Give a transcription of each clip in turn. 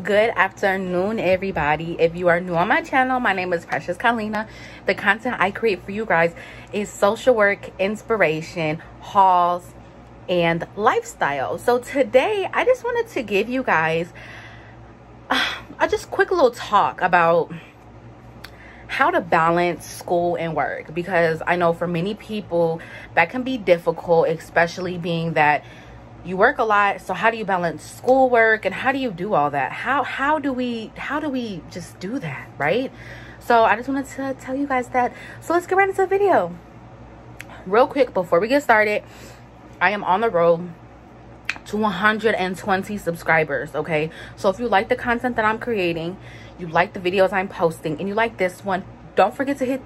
Good afternoon, everybody. If you are new on my channel, my name is Precious Kolleena. The content I create for you guys is social work, inspiration, hauls, and lifestyle. So today I just wanted to give you guys a just quick little talk about how to balance school and work, because I know for many people that can be difficult, especially being that you work a lot. So how do you balance schoolwork and how do you do all that? How do we just do that, right? So I just wanted to tell you guys that. So let's get right into the video. Real quick before we get started, I am on the road to 120 subscribers. Okay, so if you like the content that I'm creating, you like the videos I'm posting, and you like this one, don't forget to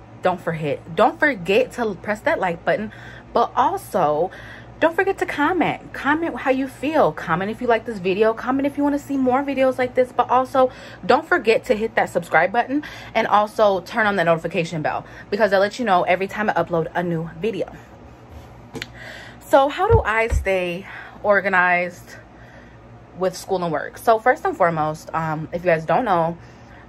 press that like button, but also don't forget to comment how you feel. Comment if you like this video, comment if you want to see more videos like this, but also don't forget to hit that subscribe button and also turn on the notification bell, because I'll let you know every time I upload a new video. So how do I stay organized with school and work? So first and foremost, if you guys don't know,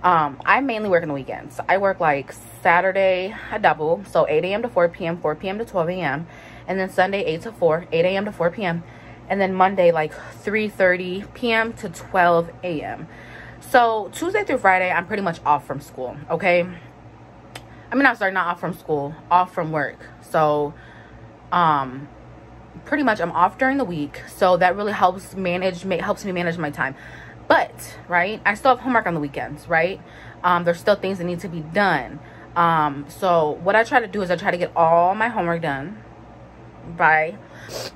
I mainly work on the weekends. I work like Saturday a double, so 8 a.m. to 4 p.m., 4 p.m. to 12 a.m., and then Sunday 8 to 4, 8 a.m. to 4 p.m., and then Monday like 3:30 p.m. to 12 a.m. So Tuesday through Friday, I'm pretty much off from school, okay? I mean, I'm sorry, not off from school, off from work. So pretty much I'm off during the week, so that really helps me manage my time. But right, I still have homework on the weekends, right? There's still things that need to be done. So what I try to do is I try to get all my homework done by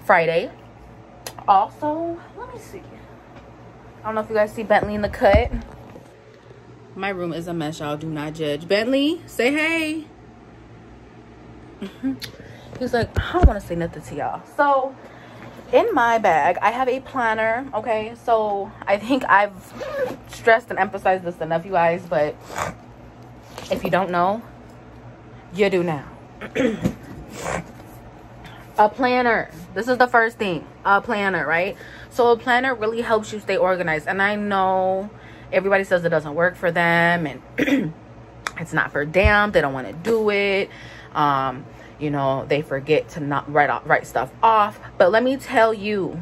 Friday. Also, let me see, I don't know if you guys see Bentley in the cut. My room is a mess, y'all. Do not judge. Bentley, say hey. He's like, I don't want to say nothing to y'all. So in my bag, I have a planner, okay? So I think I've stressed and emphasized this enough, you guys, but if you don't know, you do now. A planner. This is the first thing. A planner, right? So a planner really helps you stay organized. And I know everybody says it doesn't work for them and it's not for them. They don't want to do it. You know, they forget to not write stuff off. But let me tell you,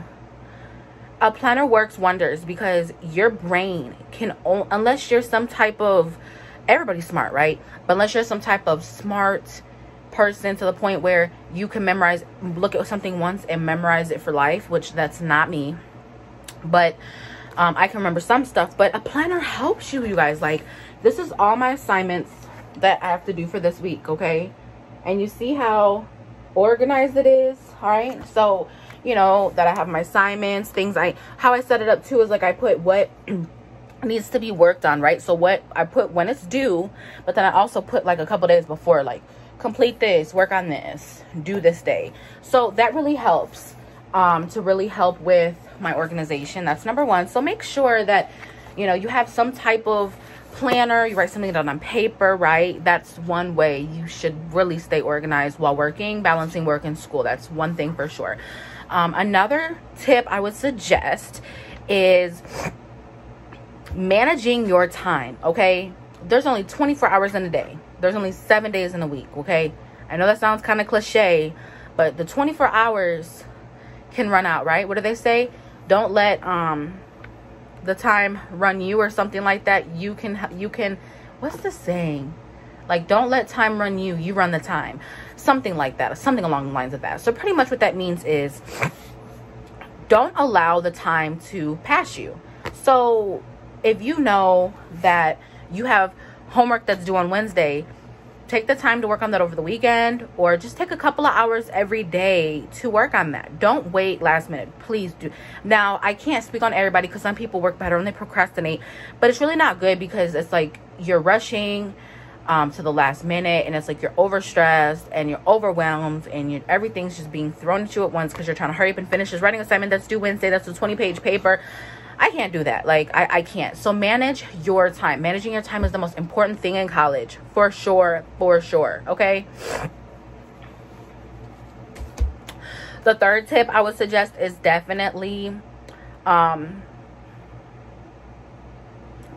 a planner works wonders, because your brain can, unless you're some type of, everybody's smart, right? But unless you're some type of smart person to the point where you can look at something once and memorize it for life, which that's not me. But I can remember some stuff. But a planner helps you, you guys. Like, this is all my assignments that I have to do for this week, okay? And you see how organized it is, all right? So, you know, that I have my assignments, how I set it up too is like I put what needs to be worked on, right? So what I put when it's due, but then I also put like a couple days before, like complete this, work on this, do this day. So that really helps to really help with my organization. That's number one. So make sure that, you know, you have some type of planner, you write something down on paper, right? That's one way you should really stay organized while working, balancing work and school. That's one thing for sure. Another tip I would suggest is managing your time, okay? There's only 24 hours in a day. There's only 7 days in a week, okay? I know that sounds kind of cliche, but the 24 hours can run out, right? What do they say? Don't let the time run you, or something like that. You can what's the saying? Like, don't let time run you, you run the time, something like that, or something along the lines of that. So pretty much what that means is don't allow the time to pass you. So if you know that you have homework that's due on Wednesday, take the time to work on that over the weekend, or just take a couple of hours every day to work on that. Don't wait last minute. Please do. Now, I can't speak on everybody, because some people work better and they procrastinate, but it's really not good, because it's like you're rushing to the last minute, and it's like you're overstressed and you're overwhelmed, and everything's just being thrown at you at once because you're trying to hurry up and finish this writing assignment that's due Wednesday. That's a 20-page paper. I can't do that. Like, I can't. So manage your time. Managing your time is the most important thing in college, for sure, okay? The third tip I would suggest is definitely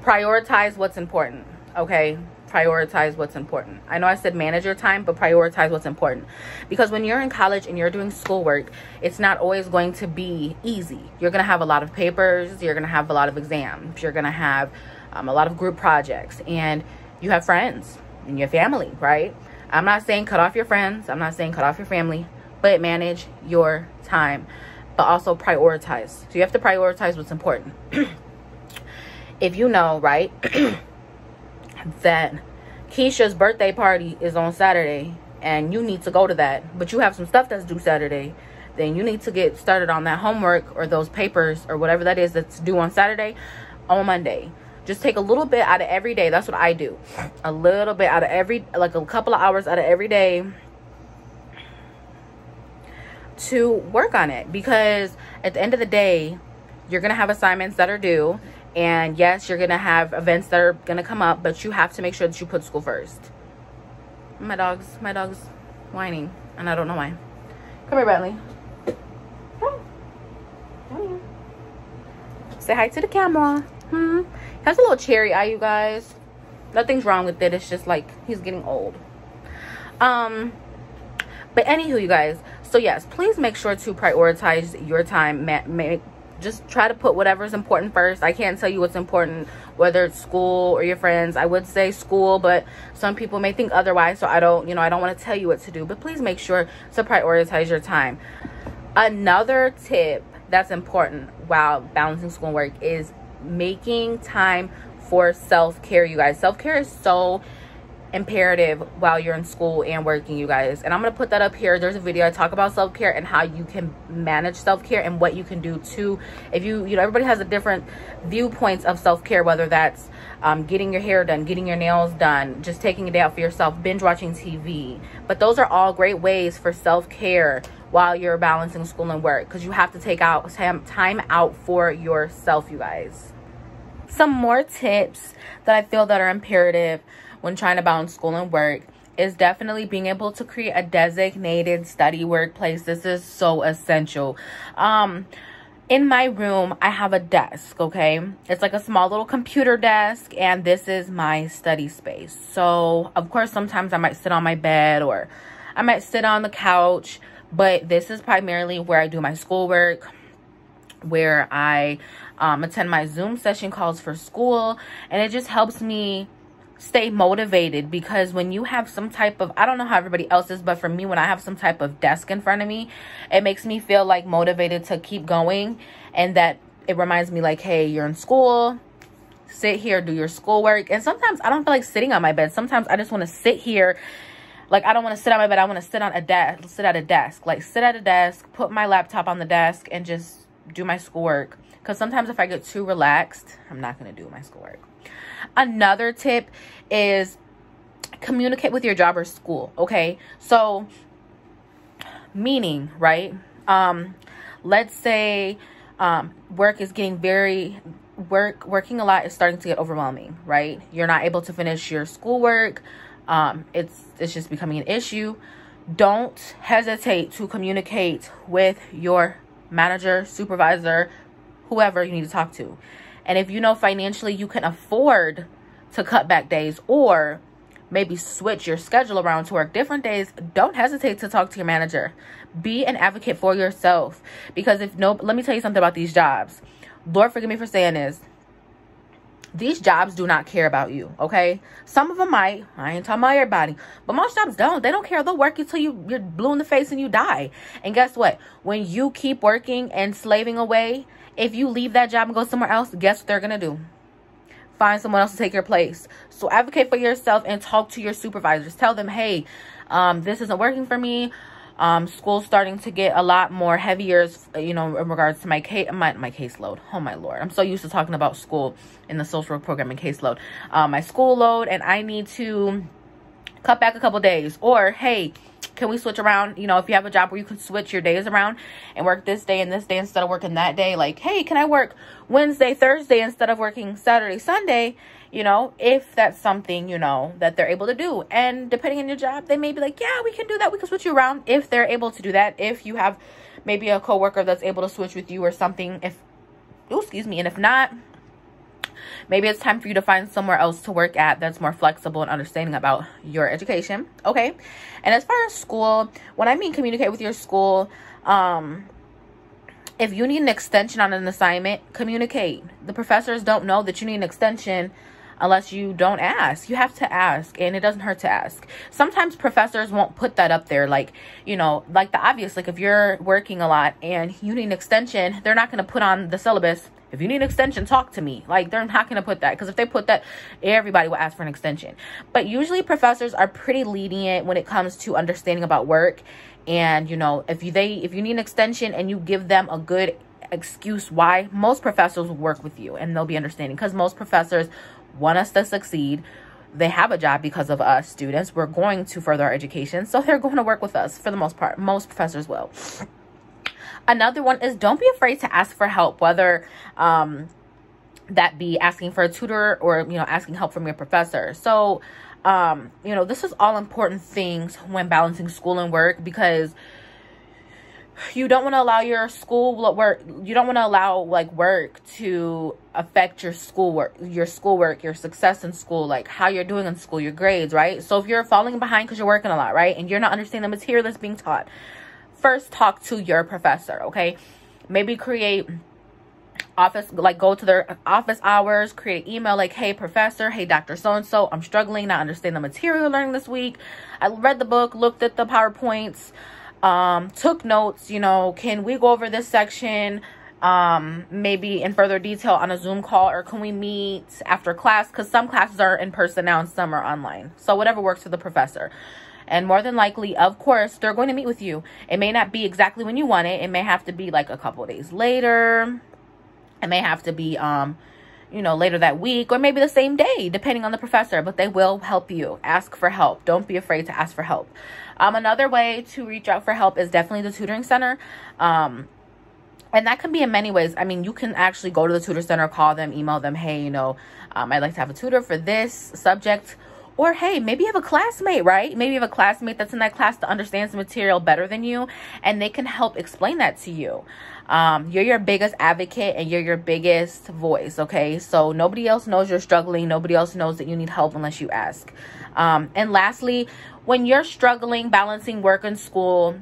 prioritize what's important. Okay, prioritize what's important. I know I said manage your time, but prioritize what's important, because when you're in college and you're doing schoolwork, it's not always going to be easy. You're going to have a lot of papers, you're going to have a lot of exams, you're going to have a lot of group projects, and you have friends and your family, right? I'm not saying cut off your friends, I'm not saying cut off your family, but manage your time, but also prioritize. So you have to prioritize what's important. If you know, right, that Keisha's birthday party is on Saturday and you need to go to that, but you have some stuff that's due Saturday, then you need to get started on that homework or those papers or whatever that is that's due on Saturday on Monday. Just take a little bit out of every day. That's what I do. A little bit out of every, like a couple of hours out of every day to work on it, because at the end of the day, you're going to have assignments that are due. And yes, you're going to have events that are going to come up, but you have to make sure that you put school first. My dog's whining, and I don't know why. Come here, Bentley. Come. Come here. Say hi to the camera. He has a little cherry eye, you guys. Nothing's wrong with it. It's just like he's getting old. But anywho, you guys. So yes, please make sure to prioritize your time. Just try to put whatever's important first. I can't tell you what's important, whether it's school or your friends. I would say school, but some people may think otherwise. So I don't want to tell you what to do, but please make sure to prioritize your time. Another tip that's important while balancing school and work is making time for self-care, you guys. Self-care is so imperative while you're in school and working, you guys, and I'm gonna put that up here. There's a video I talk about self-care and how you can manage self-care and what you can do too. If you know, everybody has a different viewpoints of self-care, whether that's getting your hair done, getting your nails done, just taking a day out for yourself, binge watching TV. But those are all great ways for self-care while you're balancing school and work, because you have to take out time out for yourself, you guys. Some more tips that I feel that are imperative when trying to balance school and work is definitely being able to create a designated study workplace. This is so essential. In my room, I have a desk, okay? It's like a small little computer desk, and this is my study space. So, of course, sometimes I might sit on my bed or I might sit on the couch, but this is primarily where I do my schoolwork, where I attend my Zoom session calls for school, and it just helps me stay motivated, because when you have some type of, I don't know how everybody else is, but for me, when I have some type of desk in front of me, it makes me feel like motivated to keep going, and that it reminds me like, hey, you're in school, sit here, do your schoolwork. And sometimes I don't feel like sitting on my bed. Sometimes I just want to sit here. Like, I don't want to sit on my bed. I want to sit on a desk, sit at a desk, put my laptop on the desk and just do my schoolwork. Because sometimes if I get too relaxed, I'm not going to do my schoolwork. Another tip is communicate with your job or school, okay? So, meaning, right? Let's say work is getting working a lot is starting to get overwhelming, right? You're not able to finish your schoolwork. It's just becoming an issue. Don't hesitate to communicate with your manager, supervisor, whoever you need to talk to. And if you know financially you can afford to cut back days or maybe switch your schedule around to work different days, don't hesitate to talk to your manager. Be an advocate for yourself. Because let me tell you something about these jobs. Lord forgive me for saying this. These jobs do not care about you, okay? Some of them might. I ain't talking about everybody. But most jobs don't. They don't care. They'll work you till you're blue in the face and you die. And guess what? When you keep working and slaving away, if you leave that job and go somewhere else, guess what they're going to do? Find someone else to take your place. So advocate for yourself and talk to your supervisors. Tell them, hey, this isn't working for me. School's starting to get a lot more heavier, you know, in regards to my caseload. Oh my Lord. I'm so used to talking about school in the social work program and caseload. My school load, and I need to cut back a couple days. Or, hey, can we switch around? You know, if you have a job where you can switch your days around and work this day and this day instead of working that day. Like, hey, can I work Wednesday, Thursday instead of working Saturday, Sunday? You know, if that's something, you know, that they're able to do. And depending on your job, they may be like, yeah, we can do that. We can switch you around if they're able to do that. If you have maybe a coworker that's able to switch with you or something. And if not, maybe it's time for you to find somewhere else to work at that's more flexible and understanding about your education. Okay. And as far as school, when I mean communicate with your school, if you need an extension on an assignment, communicate. The professors don't know that you need an extension unless you don't ask. You have to ask, and it doesn't hurt to ask. Sometimes professors won't put that up there, like, you know, like the obvious, like if you're working a lot and you need an extension, they're not going to put on the syllabus, if you need an extension, talk to me. Like, they're not going to put that, because if they put that, everybody will ask for an extension. But usually professors are pretty lenient when it comes to understanding about work. And, you know, if you need an extension and you give them a good excuse why, most professors will work with you and they'll be understanding, because most professors want us to succeed. They have a job because of us students. We're going to further our education, so they're going to work with us for the most part. Most professors will. Another one is, don't be afraid to ask for help, whether that be asking for a tutor or, you know, asking help from your professor. So you know, this is all important things when balancing school and work, because you don't want to allow your schoolwork, you don't want to allow like work to affect your schoolwork, your success in school, like how you're doing in school, your grades, right? So if you're falling behind because you're working a lot, right, and you're not understanding the material that's being taught, first talk to your professor, okay? Maybe create office, like go to their office hours, create email like, hey professor, hey Dr. So-and-so, I'm struggling, not understand the material learning this week. I read the book, looked at the PowerPoints, took notes, you know, can we go over this section maybe in further detail on a Zoom call, or can we meet after class? Because some classes are in person now and some are online. So whatever works for the professor. And more than likely, of course, they're going to meet with you. It may not be exactly when you want it. It may have to be like a couple of days later. It may have to be, you know, later that week, or maybe the same day, depending on the professor, but they will help you. Ask for help. Don't be afraid to ask for help. Another way to reach out for help is definitely the tutoring center. And that can be in many ways. I mean, you can actually go to the tutor center, call them, email them, hey, you know, I'd like to have a tutor for this subject. Or, hey, maybe you have a classmate, right? Maybe you have a classmate that's in that class that understands the material better than you, and they can help explain that to you. You're your biggest advocate and you're your biggest voice, okay? So nobody else knows you're struggling. Nobody else knows that you need help unless you ask. And lastly, when you're struggling balancing work and school,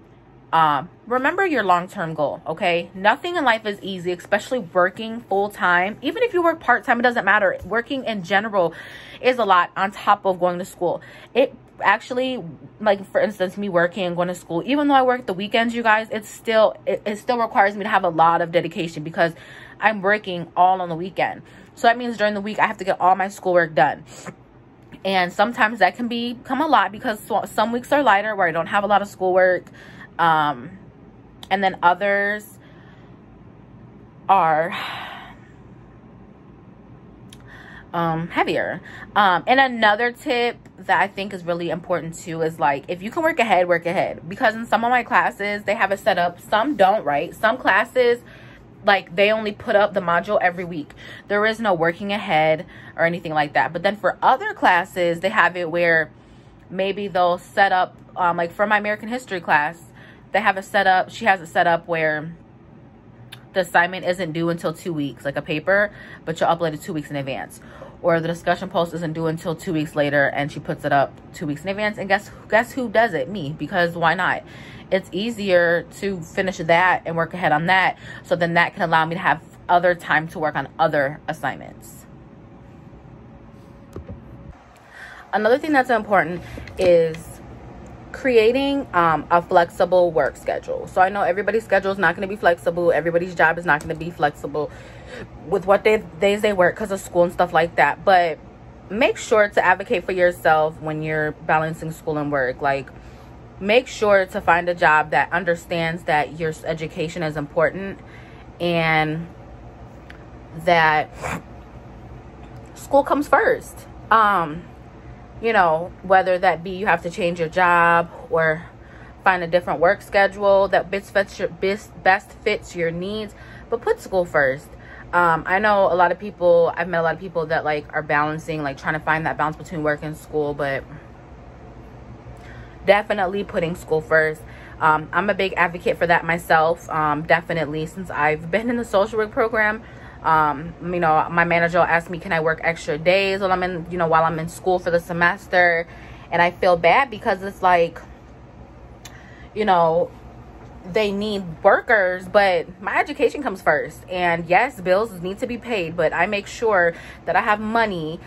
remember your long-term goal, okay? Nothing in life is easy, especially working full-time. Even if you work part-time, it doesn't matter. Working in general is a lot on top of going to school. It actually, like for instance, me working and going to school, even though I work the weekends, you guys, it still requires me to have a lot of dedication, because I'm working all on the weekend. So that means during the week I have to get all my schoolwork done. And sometimes that can become a lot, because some weeks are lighter where I don't have a lot of schoolwork. And then others are heavier. And another tip that I think is really important too is, like, if you can work ahead, work ahead. Because in some of my classes, they have it set up. Some don't, right? Some classes, like, they only put up the module every week. There is no working ahead or anything like that. But then for other classes, they have it where maybe they'll set up, like for my American history class, they have it set up, she has it set up where the assignment isn't due until 2 weeks, like a paper, but you'll upload it 2 weeks in advance. Or the discussion post isn't due until 2 weeks later, and she puts it up 2 weeks in advance. And guess who does it? Me. Because why not? It's easier to finish that and work ahead on that, so then that can allow me to have other time to work on other assignments. Another thing that's important is creating a flexible work schedule. So I know everybody's schedule is not going to be flexible. Everybody's job is not going to be flexible with what days they work because of school and stuff like that. But make sure to advocate for yourself when you're balancing school and work. Like, make sure to find a job that understands that your education is important and that school comes first. You know, whether that be you have to change your job or find a different work schedule that best fits your needs, but put school first. I know a lot of people, I've met a lot of people that like are balancing, like trying to find that balance between work and school, but definitely putting school first. I'm a big advocate for that myself. Definitely, since I've been in the social work program, You know, my manager will ask me, can I work extra days while I'm in, you know, while I'm in school for the semester? And I feel bad because it's like, you know, they need workers, but my education comes first. And yes, bills need to be paid, but I make sure that I have money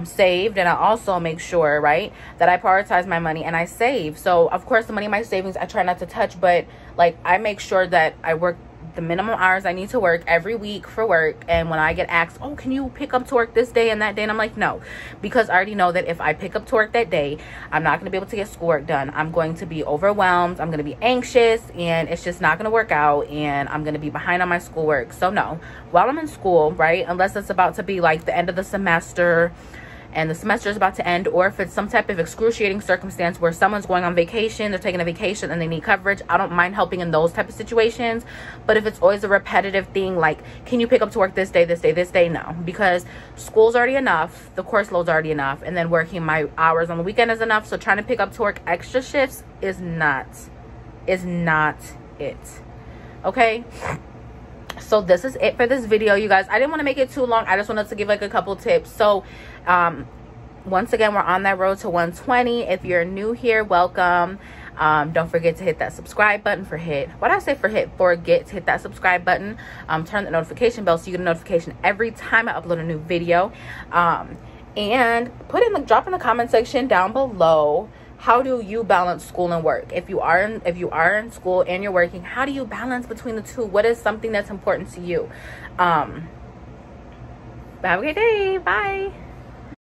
saved, and I also make sure, right, that I prioritize my money and I save. So of course the money in my savings I try not to touch, but like I make sure that I work the minimum hours I need to work every week for work. And when I get asked, oh, can you pick up to work this day and that day, and I'm like, no, because I already know that if I pick up to work that day, I'm not going to be able to get schoolwork done. I'm going to be overwhelmed, I'm going to be anxious, and it's just not going to work out, and I'm going to be behind on my schoolwork. So no, while I'm in school, right, unless it's about to be like the end of the semester and the semester is about to end, or if it's some type of excruciating circumstance where someone's going on vacation, they're taking a vacation and they need coverage, I don't mind helping in those type of situations. But if it's always a repetitive thing, like, can you pick up to work this day, this day, this day? No, because school's already enough, the course load's already enough, and then working my hours on the weekend is enough. So trying to pick up to work extra shifts is not it. Okay, so this is it for this video, you guys. I didn't want to make it too long. I just wanted to give like a couple tips. So once again, we're on that road to 120. If you're new here, welcome. Don't forget to hit that subscribe button. Forget to hit that subscribe button. Turn the notification bell so you get a notification every time I upload a new video. And drop in the comment section down below, how do you balance school and work? If you are in school and you're working, how do you balance between the two? What is something that's important to you? Have a great day. Bye.